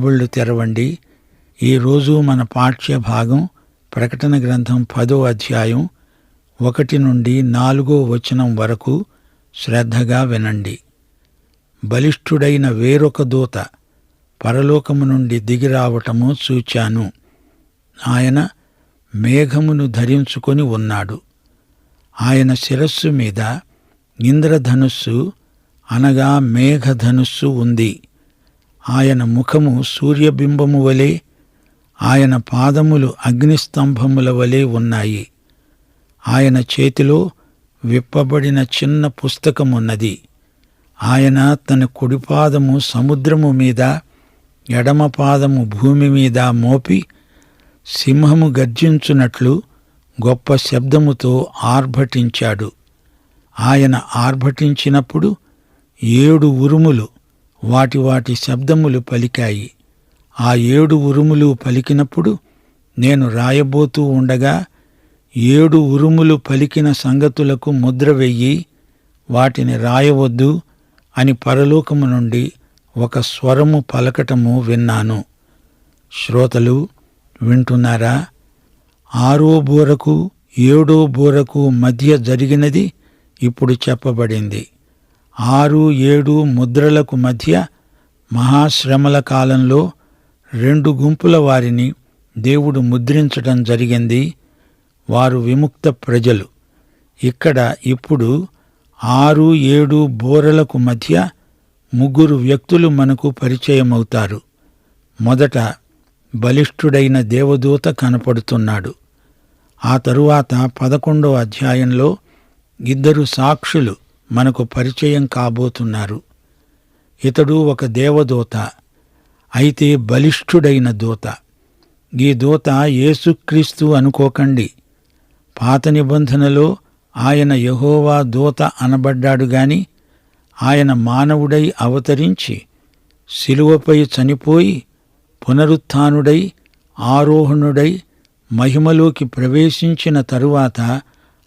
బైబిళ్ళు తెరవండి. ఈరోజు మన పాఠ్య భాగం ప్రకటన గ్రంథం 10వ అధ్యాయం 1 నుండి 4వ వచనం వరకు శ్రద్ధగా వినండి. బలిష్ఠుడైన వేరొక దూత పరలోకము నుండి దిగిరావటము చూచాను. ఆయన మేఘమును ధరించుకొని ఉన్నాడు. ఆయన శిరస్సు మీద ఇంద్రధనుస్సు అనగా మేఘధనుస్సు ఉంది. ఆయన ముఖము సూర్యబింబము వలె, ఆయన పాదములు అగ్నిస్తంభముల వలె ఉన్నాయి. ఆయన చేతిలో విప్పబడిన చిన్న పుస్తకమున్నది. ఆయన తన కుడిపాదము సముద్రము మీద, ఎడమ పాదము భూమి మీద మోపి సింహము గర్జించున్నట్లు గొప్ప శబ్దముతో ఆర్భటించాడు. ఆయన ఆర్భటించినప్పుడు 7 ఉరుములు వాటి వాటి శబ్దములు పలికాయి. ఆ 7 ఉరుములు పలికినప్పుడు నేను రాయబోతూ ఉండగా 7 ఉరుములు పలికిన సంగతులకు ముద్ర వెయ్యి, వాటిని రాయవద్దు అని పరలోకము నుండి ఒక స్వరము పలకటము విన్నాను. శ్రోతలు వింటున్నారా? 6వ బూరకు 7వ బూరకు మధ్య జరిగినది ఇప్పుడు చెప్పబడింది. 6, 7 ముద్రలకు మధ్య మహాశ్రమల కాలంలో 2 గుంపుల వారిని దేవుడు ముద్రించటం జరిగింది. వారు విముక్త ప్రజలు. ఇక్కడ ఇప్పుడు 6, 7 బూరలకు మధ్య 3 వ్యక్తులు మనకు పరిచయమవుతారు. మొదట బలిష్ఠుడైన దేవదూత కనపడుతున్నాడు. ఆ తరువాత 11వ అధ్యాయంలో 2 సాక్షులు మనకు పరిచయం కాబోతున్నారు. ఇతడు ఒక దేవదూత, అయితే బలిష్ఠుడైన దూత. ఈ దూత యేసుక్రీస్తు అనుకోకండి. పాత నిబంధనలో ఆయన యెహోవా దూత అనబడ్డాడు గాని ఆయన మానవుడై అవతరించి శిలువపై చనిపోయి పునరుత్థానుడై ఆరోహణుడై మహిమలోకి ప్రవేశించిన తరువాత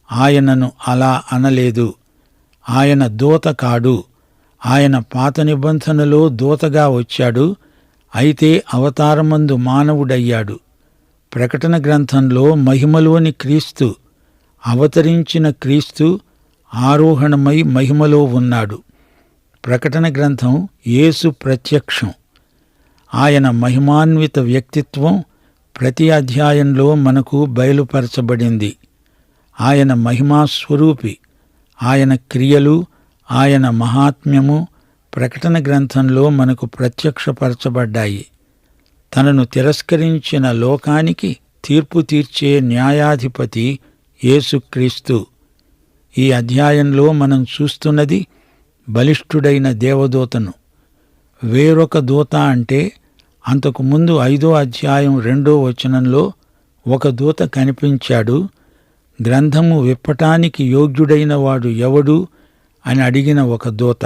ఆయనను అలా అనలేదు. ఆయన దూత కాడు. ఆయన పాత నిబంధనలో దూతగా వచ్చాడు, అయితే అవతారమందు మానవుడయ్యాడు. ప్రకటన గ్రంథంలో మహిమలోని క్రీస్తు, అవతరించిన క్రీస్తు ఆరోహణమై మహిమలో ఉన్నాడు. ప్రకటన గ్రంథం యేసు ప్రత్యక్షం. ఆయన మహిమాన్విత వ్యక్తిత్వం ప్రతి అధ్యాయంలో మనకు బయలుపరచబడింది. ఆయన మహిమాస్వరూపి. ఆయన క్రియలు, ఆయన మహాత్మ్యము ప్రకటన గ్రంథంలో మనకు ప్రత్యక్షపరచబడ్డాయి. తనను తిరస్కరించిన లోకానికి తీర్పు తీర్చే న్యాయాధిపతి యేసుక్రీస్తు. ఈ అధ్యాయంలో మనం చూస్తున్నది బలిష్ఠుడైన దేవదూతను. వేరొక దూత అంటే అంతకు ముందు 5వ అధ్యాయం 2వ వచనంలో ఒక దూత కనిపించాడు. గ్రంథము విప్పటానికి యోగ్యుడైన వాడు ఎవడు అని అడిగిన ఒక దూత.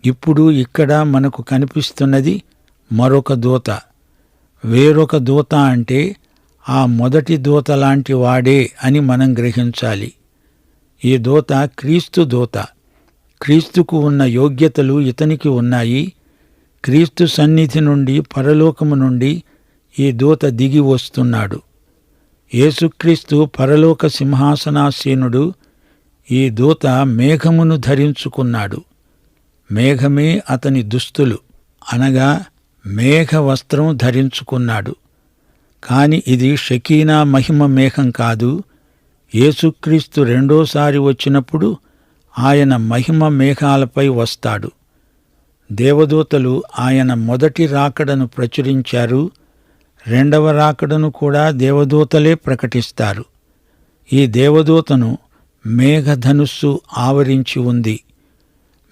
ఇప్పుడు ఇక్కడ మనకు కనిపిస్తున్నది మరొక దూత. వేరొక దూత అంటే ఆ మొదటి దూత లాంటి వాడే అని మనం గ్రహించాలి. ఈ దూత క్రీస్తు దూత. క్రీస్తుకు ఉన్న యోగ్యతలు ఇతనికి ఉన్నాయి. క్రీస్తు సన్నిధి నుండి, పరలోకము నుండి ఈ దూత దిగి వస్తున్నాడు. యేసుక్రీస్తు పరలోక సింహాసనాసీనుడు. ఈ దూత మేఘమును ధరించుకున్నాడు. మేఘమే అతని దుస్తులు, అనగా మేఘ వస్త్రం ధరించుకున్నాడు. కాని ఇది షకీనా మహిమ మేఘం కాదు. యేసుక్రీస్తు రెండోసారి వచ్చినప్పుడు ఆయన మహిమ మేఘాలపై వస్తాడు. దేవదూతలు ఆయన మొదటి రాకడను ప్రచురించారు. రెండవ రాకడను కూడా దేవదూతలే ప్రకటిస్తారు. ఈ దేవదూతను మేఘధనుస్సు ఆవరించి ఉంది.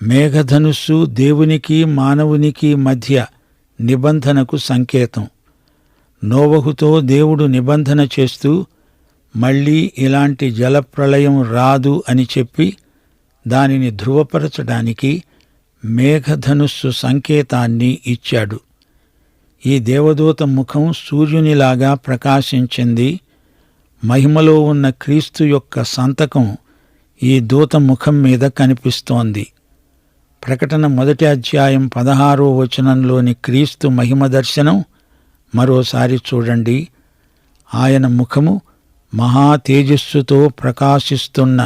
మేఘధనుస్సు దేవునికి మానవునికి మధ్య నిబంధనకు సంకేతం. నోవహుతో దేవుడు నిబంధన చేస్తూ మళ్లీ ఇలాంటి జలప్రళయం రాదు అని చెప్పి దానిని ధృవపరచడానికి మేఘధనుస్సు సంకేతాన్ని ఇచ్చాడు. ఈ దేవదూత ముఖం సూర్యునిలాగా ప్రకాశించింది. మహిమలో ఉన్న క్రీస్తు యొక్క సంతకం ఈ దూత ముఖం మీద కనిపిస్తోంది. ప్రకటన 1:16 క్రీస్తు మహిమ దర్శనం మరోసారి చూడండి. ఆయన ముఖము మహా తేజస్సుతో ప్రకాశిస్తున్న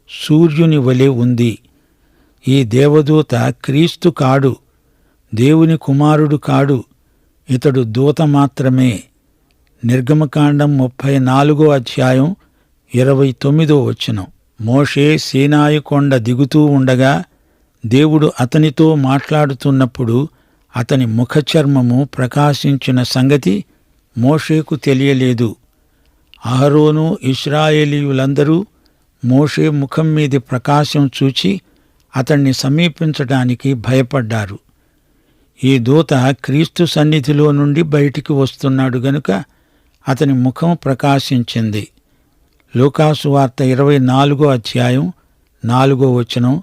సూర్యుని వలె ఉంది. ఈ దేవదూత క్రీస్తు కాడు, దేవుని కుమారుడు కాడు, ఇతడు దూత మాత్రమే. నిర్గమకాండం 34:29 మోషే సీనాయి కొండ దిగుతూ ఉండగా దేవుడు అతనితో మాట్లాడుతున్నప్పుడు అతని ముఖచర్మము ప్రకాశించిన సంగతి మోషేకు తెలియలేదు. అహరోను, ఇశ్రాయేలీయులందరూ మోషే ముఖం మీది ప్రకాశం చూచి అతణ్ణి సమీపించడానికి భయపడ్డారు. ఈ దూత క్రీస్తు సన్నిధిలో నుండి బయటికి వస్తున్నాడు గనుక అతని ముఖం ప్రకాశించింది. లూకాసు వార్త 24:4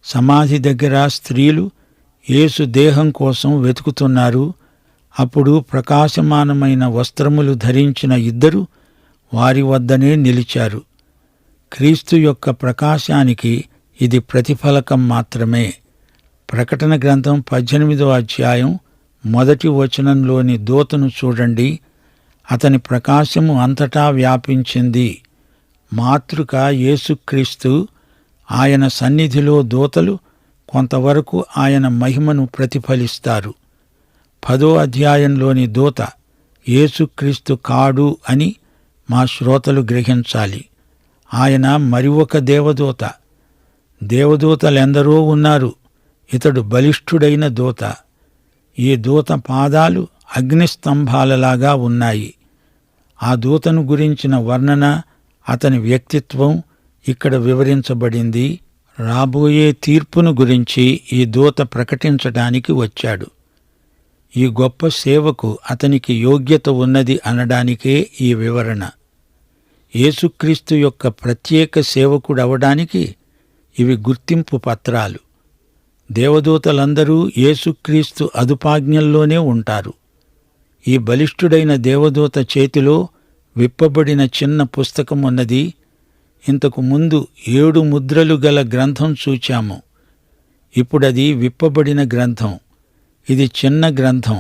సమాధి దగ్గర స్త్రీలు యేసు దేహం కోసం వెతుకుతున్నారు. అప్పుడు ప్రకాశమానమైన వస్త్రములు ధరించిన ఇద్దరు వారి వద్దనే నిలిచారు. క్రీస్తు యొక్క ప్రకాశానికి ఇది ప్రతిఫలకం మాత్రమే. ప్రకటన గ్రంథం 18:1 దూతను చూడండి. అతని ప్రకాశము అంతటా వ్యాపించింది. మాతృక యేసుక్రీస్తు. ఆయన సన్నిధిలో దూతలు కొంతవరకు ఆయన మహిమను ప్రతిఫలిస్తారు. 10వ దూత యేసుక్రీస్తు కాడు అని మా శ్రోతలు గ్రహించాలి. ఆయన మరి ఒక దేవదూత. దేవదూతలెందరో ఉన్నారు, ఇతడు బలిష్ఠుడైన దూత. ఈ దూత పాదాలు అగ్నిస్తంభాలలాగా ఉన్నాయి. ఆ దూతను గురించిన వర్ణన, అతని వ్యక్తిత్వం ఇక్కడ వివరించబడింది. రాబోయే తీర్పును గురించి ఈ దూత ప్రకటించడానికి వచ్చాడు. ఈ గొప్ప సేవకు అతనికి యోగ్యత ఉన్నది అనడానికే ఈ వివరణ. యేసుక్రీస్తు యొక్క ప్రత్యేక సేవకుడవడానికి ఇవి గుర్తింపు పత్రాలు. దేవదూతలందరూ యేసుక్రీస్తు అదుపాజ్ఞల్లోనే ఉంటారు. ఈ బలిష్ఠుడైన దేవదూత చేతిలో విప్పబడిన చిన్న పుస్తకం ఉన్నది. ఇంతకు ముందు 7 ముద్రలు గల గ్రంథం చూచాము. ఇప్పుడది విప్పబడిన గ్రంథం. ఇది చిన్న గ్రంథం.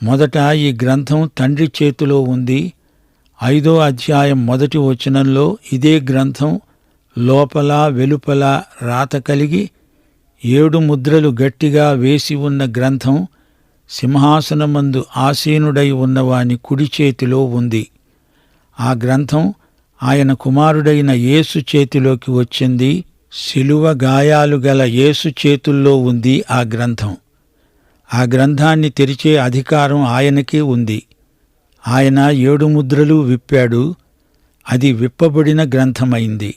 మొదట ఈ గ్రంథం తండ్రి చేతిలో ఉంది. 5వ అధ్యాయం 1 ఇదే గ్రంథం లోపల వెలుపల రాత కలిగి 7 ముద్రలు గట్టిగా వేసి ఉన్న గ్రంథం సింహాసనమందు ఆసీనుడై ఉన్నవాని కుడి చేతిలో ఉంది. ఆ గ్రంథం ఆయన కుమారుడైన యేసు చేతిలోకి వచ్చింది. శిలువ గాయాలు గల యేసు చేతుల్లో ఉంది ఆ గ్రంథం. ఆ గ్రంథాన్ని తెరిచే అధికారం ఆయనకే ఉంది. ఆయన 7 ముద్రలు విప్పాడు. అది విప్పబడిన గ్రంథమైంది.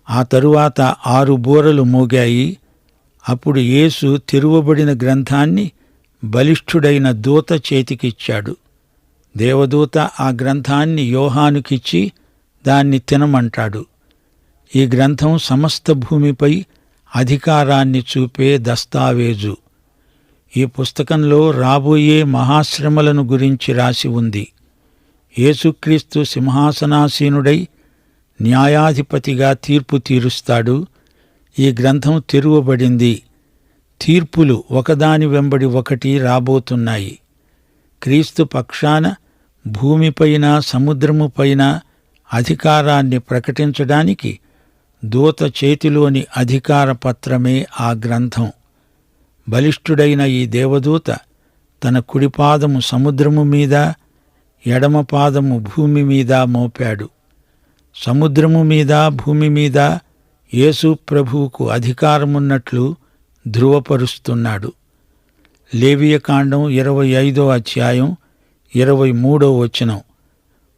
ఆ తరువాత 6 బూరలు మోగాయి. అప్పుడు యేసు తెరువబడిన గ్రంథాన్ని బలిష్ఠుడైన దూత చేతికిచ్చాడు. దేవదూత ఆ గ్రంథాన్ని యోహానుకిచ్చి దాన్ని తినమంటాడు. ఈ గ్రంథం సమస్త భూమిపై అధికారాన్ని చూపే దస్తావేజు. ఈ పుస్తకంలో రాబోయే మహాశ్రమలను గురించి రాసి ఉంది. యేసుక్రీస్తు సింహాసనాసీనుడై న్యాయాధిపతిగా తీర్పు తీరుస్తాడు. ఈ గ్రంథం తెరువబడింది. తీర్పులు ఒకదాని వెంబడి ఒకటి రాబోతున్నాయి. క్రీస్తు పక్షాన భూమిపైన సముద్రముపైన అధికారాన్ని ప్రకటించడానికి దూత చేతిలోని అధికార పత్రమే ఆ గ్రంథం. బలిష్ఠుడైన ఈ దేవదూత తన కుడిపాదము సముద్రము మీద, ఎడమ పాదము భూమి మీద మోపాడు. సముద్రము మీద, భూమి మీద యేసు ప్రభువుకు అధికారమున్నట్లు ధృవపరుస్తున్నాడు. లేవియకాండం 25:23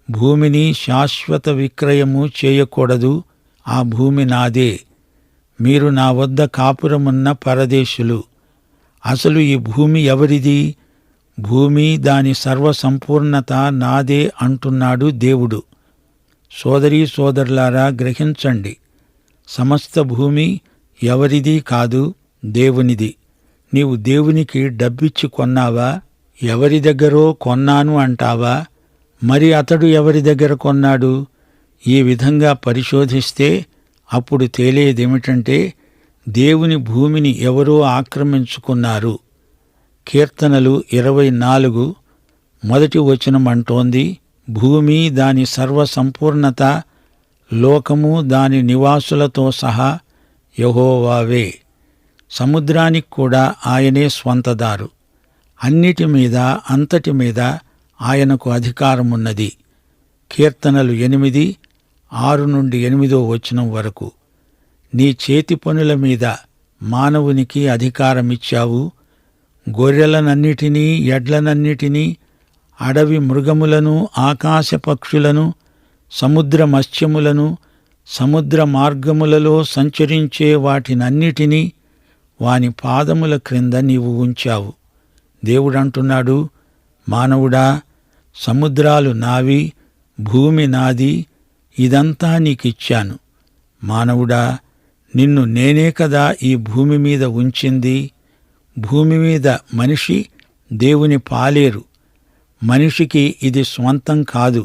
భూమిని శాశ్వత విక్రయము చేయకూడదు, ఆ భూమి నాదే. మీరు నా వద్ద కాపురమున్న పరదేశులు. అసలు ఈ భూమి ఎవరిది? భూమి దాని సర్వసంపూర్ణత నాదే అంటున్నాడు దేవుడు. సోదరీ సోదరులారా, గ్రహించండి. సమస్త భూమి ఎవరిది కాదు, దేవునిది. నీవు దేవునికి డబ్బిచ్చి కొన్నావా? ఎవరి దగ్గరో కొన్నాను అంటావా? మరి అతడు ఎవరి దగ్గర కొన్నాడు? ఈ విధంగా పరిశోధిస్తే అప్పుడు తేలేదేమిటంటే, దేవుని భూమిని ఎవరో ఆక్రమించుకున్నారు. కీర్తనలు 24 మొదటి వచనం అంటోంది, భూమి దాని సర్వసంపూర్ణత, లోకము దాని నివాసులతో సహా యెహోవావే. సముద్రానికి కూడా ఆయనే స్వంతదారు. అన్నిటి మీద అంతటి మీద ఆయనకు అధికారమున్నది. కీర్తనలు 8, 6-8 వచనం వరకు. నీ చేతి పనుల మీద మానవునికి అధికారమిచ్చావు. గొర్రెలనన్నిటినీ, ఎడ్లనన్నిటినీ, అడవి మృగములను, ఆకాశ పక్షులను, సముద్ర మత్స్యములను, సముద్ర మార్గములలో సంచరించే వాటినన్నిటినీ వాని పాదముల క్రింద నీవు ఉంచావు. దేవుడంటున్నాడు, మానవుడా, సముద్రాలు నావి, భూమి నాది, ఇదంతా నీకిచ్చాను. మానవుడా, నిన్ను నేనే కదా ఈ భూమి మీద ఉంచింది. భూమి మీద మనిషి దేవుని పాలేరు. మనిషికి ఇది స్వంతం కాదు,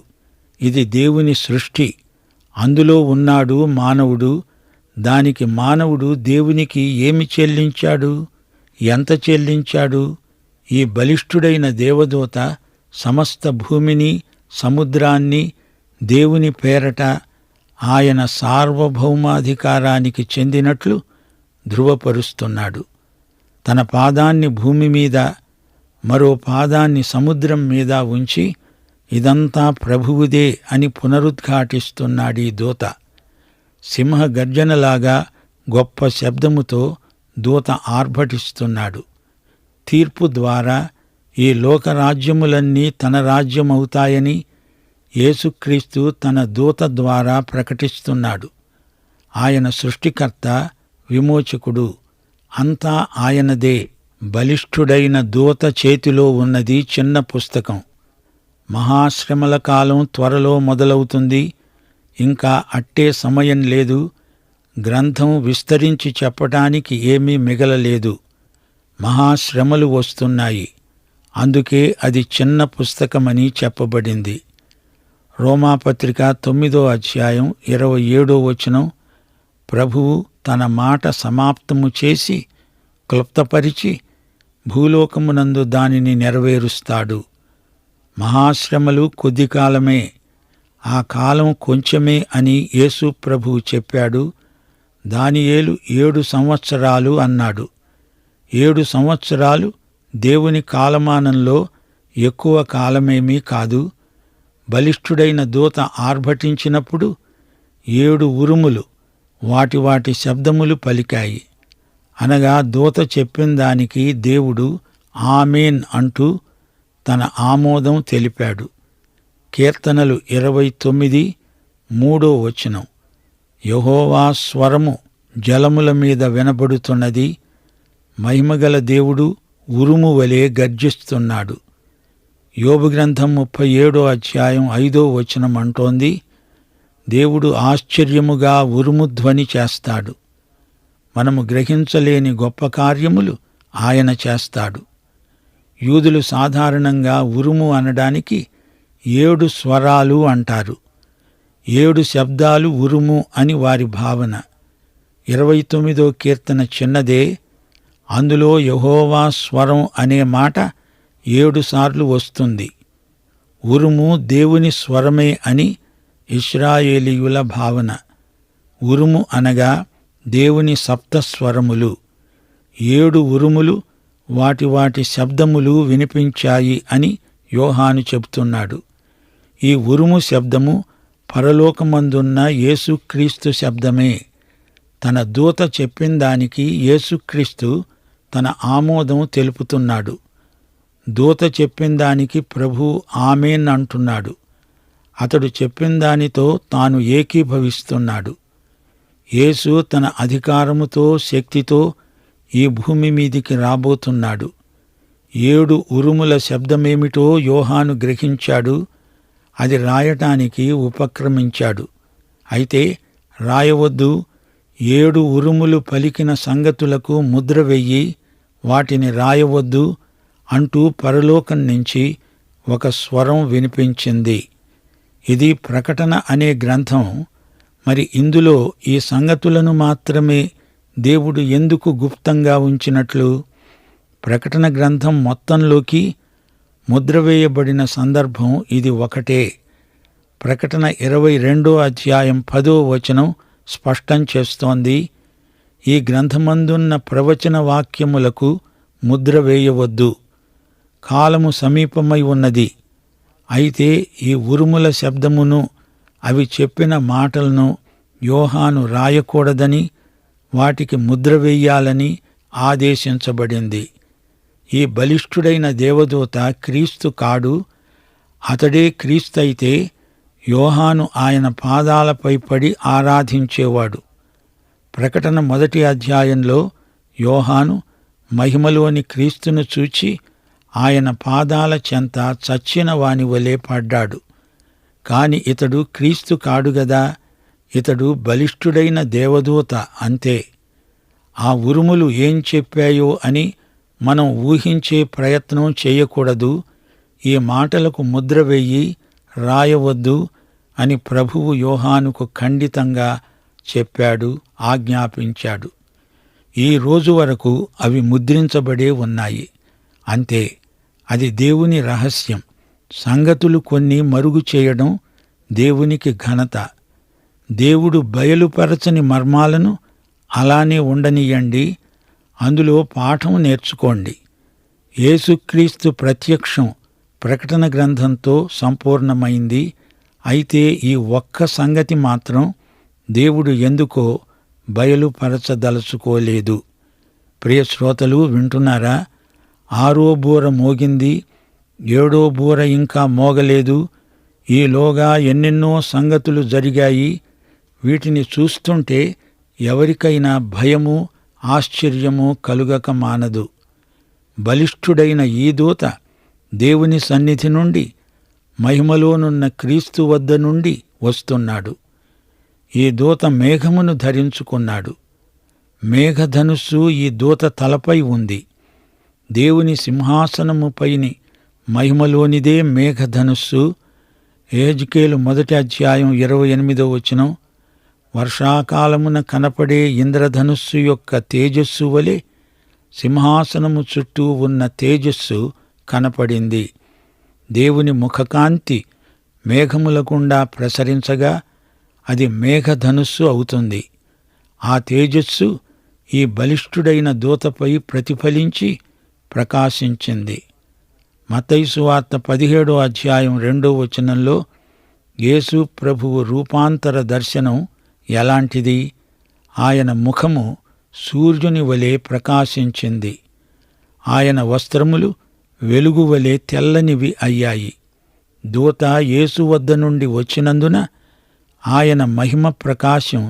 ఇది దేవుని సృష్టి. అందులో ఉన్నాడు మానవుడు. దానికి మానవుడు దేవునికి ఏమి చెల్లించాడు? ఎంత చెల్లించాడు? ఈ బలిష్ఠుడైన దేవదూత సమస్త భూమిని, సముద్రాన్ని దేవుని పేరట ఆయన సార్వభౌమాధికారానికి చెందినట్లు ధృవపరుస్తున్నాడు. తన పాదాన్ని భూమి మీద, మరో పాదాన్ని సముద్రం మీద ఉంచి ఇదంతా ప్రభువుదే అని పునరుద్ఘాటిస్తున్నాడీ దూత. సింహ గర్జనలాగా గొప్ప శబ్దముతో దూత ఆర్భటిస్తున్నాడు. తీర్పు ద్వారా ఈ లోకరాజ్యములన్నీ తన రాజ్యమవుతాయని యేసుక్రీస్తు తన దూత ద్వారా ప్రకటిస్తున్నాడు. ఆయన సృష్టికర్త, విమోచకుడు, అంతా ఆయనదే. బలిష్ఠుడైన దూత చేతిలో ఉన్నది చిన్న పుస్తకం. మహాశ్రమల కాలం త్వరలో మొదలవుతుంది. ఇంకా అట్టే సమయం లేదు. గ్రంథం విస్తరించి చెప్పటానికి ఏమీ మిగలలేదు. మహాశ్రమలు వస్తున్నాయి. అందుకే అది చిన్న పుస్తకమని చెప్పబడింది. రోమాపత్రిక 9వ అధ్యాయం 27వ వచనం, ప్రభువు తన మాట సమాప్తము చేసి క్లుప్తపరిచి భూలోకమునందు దానిని నెరవేరుస్తాడు. మహాశ్రమలు కొద్ది కాలమే, ఆ కాలం కొంచెమే అని యేసు ప్రభువు చెప్పాడు. దానియేలు 7 సంవత్సరాలు అన్నాడు. 7 సంవత్సరాలు దేవుని కాలమానంలో ఎక్కువ కాలమేమీ కాదు. బలిష్ఠుడైన దూత ఆర్భటించినప్పుడు 7 ఉరుములు వాటి వాటి శబ్దములు పలికాయి. అనగా దూత చెప్పిన దానికి దేవుడు ఆమేన్ అంటూ తన ఆమోదం తెలిపాడు. కీర్తనలు 29, 3వ వచనం, యెహోవా స్వరము జలముల మీద వినబడుతున్నది. మహిమగల దేవుడు ఉరుము వలె గర్జిస్తున్నాడు. యోబు గ్రంథం 37వ అధ్యాయం 5వ వచనం అంటోంది, దేవుడు ఆశ్చర్యముగా ఉరుము ధ్వని చేస్తాడు. మనము గ్రహించలేని గొప్ప కార్యములు ఆయన చేస్తాడు. యూదులు సాధారణంగా ఉరుము అనడానికి 7 స్వరాలు అంటారు. 7 శబ్దాలు ఉరుము అని వారి భావన. 29వ కీర్తన చిన్నదే. అందులో యెహోవా స్వరం అనే మాట 7 సార్లు వస్తుంది. ఉరుము దేవుని స్వరమే అని ఇశ్రాయేలీయుల భావన. ఉరుము అనగా దేవుని సప్తస్వరములు. 7 ఉరుములు వాటి వాటి శబ్దములు వినిపించాయి అని యోహాను చెబుతున్నాడు. ఈ ఉరుము శబ్దము పరలోకమందున్న యేసుక్రీస్తు శబ్దమే. తన దూత చెప్పిందానికి యేసుక్రీస్తు తన ఆమోదం తెలుపుతున్నాడు. దూత చెప్పిందానికి ప్రభువు ఆమేన్ అంటున్నాడు. అతడు చెప్పిందానితో తాను ఏకీభవిస్తున్నాడు. యేసు తన అధికారముతో, శక్తితో ఈ భూమి మీదికి రాబోతున్నాడు. 7 ఉరుముల శబ్దమేమిటో యోహాను గ్రహించాడు. అది రాయటానికి ఉపక్రమించాడు. అయితే రాయవద్దు, 7 ఉరుములు పలికిన సంగతులకు ముద్ర వెయ్యి, వాటిని రాయవద్దు అంటూ పరలోకం నుంచి ఒక స్వరం వినిపించింది. ఇది ప్రకటన అనే గ్రంథం. మరి ఇందులో ఈ సంగతులను మాత్రమే దేవుడు ఎందుకు గుప్తంగా ఉంచినట్లు? ప్రకటన గ్రంథం మొత్తంలోకి ముద్ర వేయబడిన సందర్భం ఇది ఒకటే. ప్రకటన 22వ అధ్యాయం 10వ వచనం స్పష్టం చేస్తోంది, ఈ గ్రంథమందున్న ప్రవచన వాక్యములకు ముద్ర వేయవద్దు, కాలము సమీపమై ఉన్నది. అయితే ఈ ఉరుముల శబ్దమును, అవి చెప్పిన మాటలను యోహాను రాయకూడదని, వాటికి ముద్ర వేయాలని ఆదేశించబడింది. ఈ బలిష్ఠుడైన దేవదూత క్రీస్తు కాడు. అతడే క్రీస్తయితే యోహాను ఆయన పాదాలపై పడి ఆరాధించేవాడు. ప్రకటన 1వ అధ్యాయంలో యోహాను మహిమలోని క్రీస్తును చూచి ఆయన పాదాల చెంత చచ్చిన వాని వలె పడ్డాడు. కాని ఇతడు క్రీస్తు కాడు గదా, ఇతడు బలిష్ఠుడైన దేవదూత అంతే. ఆ ఉరుములు ఏం చెప్పాయో అని మనం ఊహించే ప్రయత్నం చేయకూడదు. ఈ మాటలకు ముద్ర వేయి, రాయవద్దు అని ప్రభువు యోహానుకు ఖండితంగా చెప్పాడు, ఆజ్ఞాపించాడు. ఈ రోజు వరకు అవి ముద్రించబడే ఉన్నాయి. అంతే, అది దేవుని రహస్యం. సంగతులు కొన్ని మరుగు చేయడం దేవునికి ఘనత. దేవుడు బయలుపరచని మర్మాలను అలానే ఉండనియండి, అందులో పాఠం నేర్చుకోండి. యేసుక్రీస్తు ప్రత్యక్షం ప్రకటన గ్రంథంతో సంపూర్ణమైంది. అయితే ఈ ఒక్క సంగతి మాత్రం దేవుడు ఎందుకో బయలుపరచదలుచుకోలేదు. ప్రియ శ్రోతలు, వింటున్నారా? 6వ బూర మోగింది, 7వ బూర ఇంకా మోగలేదు. ఈలోగా ఎన్నెన్నో సంగతులు జరిగాయి. వీటిని చూస్తుంటే ఎవరికైనా భయము, ఆశ్చర్యము కలుగక మానదు. బలిష్ఠుడైన ఈ దూత దేవుని సన్నిధి నుండి, మహిమలోనున్న క్రీస్తు వద్ద నుండి వస్తున్నాడు. ఈ దూత మేఘమును ధరించుకున్నాడు. మేఘధనుస్సు ఈ దూత తలపై ఉంది. దేవుని సింహాసనముపైని మహిమలోనిదే మేఘధనుస్సు. యెహెజ్కేలు 1వ అధ్యాయం 28వ వచనం, వర్షాకాలమున కనపడే ఇంద్రధనుస్సు యొక్క తేజస్సు వలె సింహాసనము చుట్టూ ఉన్న తేజస్సు కనపడింది. దేవుని ముఖకాంతి మేఘముల గుండా ప్రసరించగా అది మేఘధనుస్సు అవుతుంది. ఆ తేజస్సు ఈ బలిష్ఠుడైన దూతపై ప్రతిఫలించి ప్రకాశించింది. మత్తయి సువార్త 17వ అధ్యాయం 2వ వచనంలో యేసు ప్రభువు రూపాంతర దర్శనం ఎలాంటిది? ఆయన ముఖము సూర్యుని వలె ప్రకాశించింది. ఆయన వస్త్రములు వెలుగు వలె తెల్లనివి అయ్యాయి. దూత యేసు వద్ద నుండి వచ్చినందున ఆయన మహిమ ప్రకాశం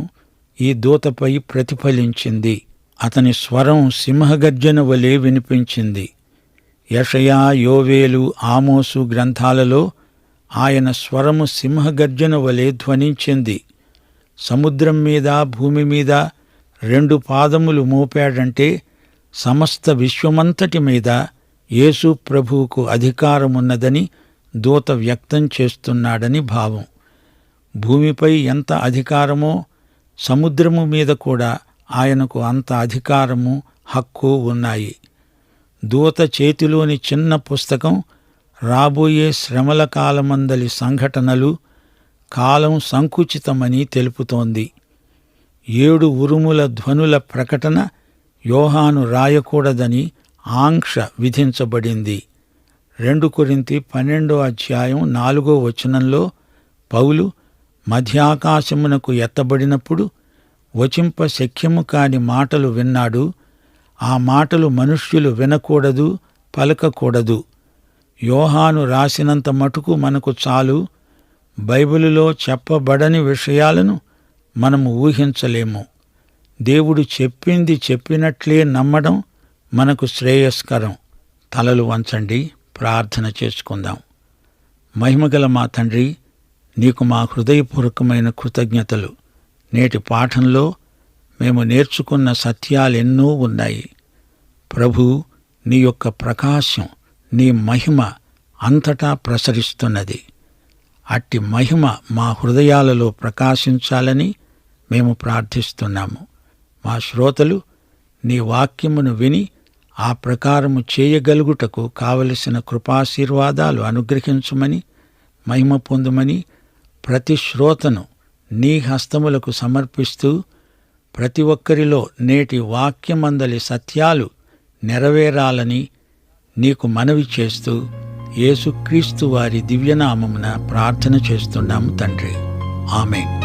ఈ దూతపై ప్రతిఫలించింది. అతని స్వరం సింహగర్జన వలె వినిపించింది. యెషయా, యోవేలు, ఆమోసు గ్రంథాలలో ఆయన స్వరము సింహగర్జన వలె ధ్వనించింది. సముద్రం మీద, భూమి మీద 2 పాదములు మోపాడంటే సమస్త విశ్వమంతటి మీద యేసు ప్రభువుకు అధికారమున్నదని దూత వ్యక్తం చేస్తున్నాడని భావం. భూమిపై ఎంత అధికారమో సముద్రము మీద కూడా ఆయనకు అంత అధికారము, హక్కు ఉన్నాయి. దూత చేతిలోని చిన్న పుస్తకం రాబోయే శ్రమల కాలమందలి సంఘటనలు, కాలం సంకుచితమని తెలుపుతోంది. 7 ఉరుముల ధ్వనుల ప్రకటన యోహాను రాయకూడదని ఆంక్ష విధించబడింది. 2 కొరింథీ 12వ అధ్యాయం 4వ వచనంలో పౌలు మధ్యాకాశమునకు ఎత్తబడినప్పుడు వచింప శక్యము కాని మాటలు విన్నాడు. ఆ మాటలు మనుష్యులు వినకూడదు, పలకకూడదు. యోహాను రాసినంత మటుకు మనకు చాలు. బైబిలులో చెప్పబడని విషయాలను మనము ఊహించలేము. దేవుడు చెప్పింది చెప్పినట్లే నమ్మడం మనకు శ్రేయస్కరం. తలలు వంచండి, ప్రార్థన చేసుకుందాం. మహిమగల మా తండ్రి, నీకు మా హృదయపూర్వకమైన కృతజ్ఞతలు. నేటి పాఠంలో మేము నేర్చుకున్న సత్యాలెన్నో ఉన్నాయి. ప్రభూ, నీ యొక్క ప్రకాశం, నీ మహిమ అంతటా ప్రసరిస్తున్నది. అట్టి మహిమ మా హృదయాలలో ప్రకాశించాలని మేము ప్రార్థిస్తున్నాము. మా శ్రోతలు నీ వాక్యమును విని ఆ ప్రకారము చేయగలుగుటకు కావలసిన కృపాశీర్వాదాలు అనుగ్రహించుమని, మహిమ పొందుమని ప్రతి శ్రోతను నీ హస్తములకు సమర్పిస్తూ, ప్రతి ఒక్కరిలో నేటి వాక్యమందలి సత్యాలు నెరవేరాలని నీకు మనవి చేస్తూ యేసుక్రీస్తు వారి దివ్యనామమున ప్రార్థన చేస్తున్నాము తండ్రి. ఆమేన్.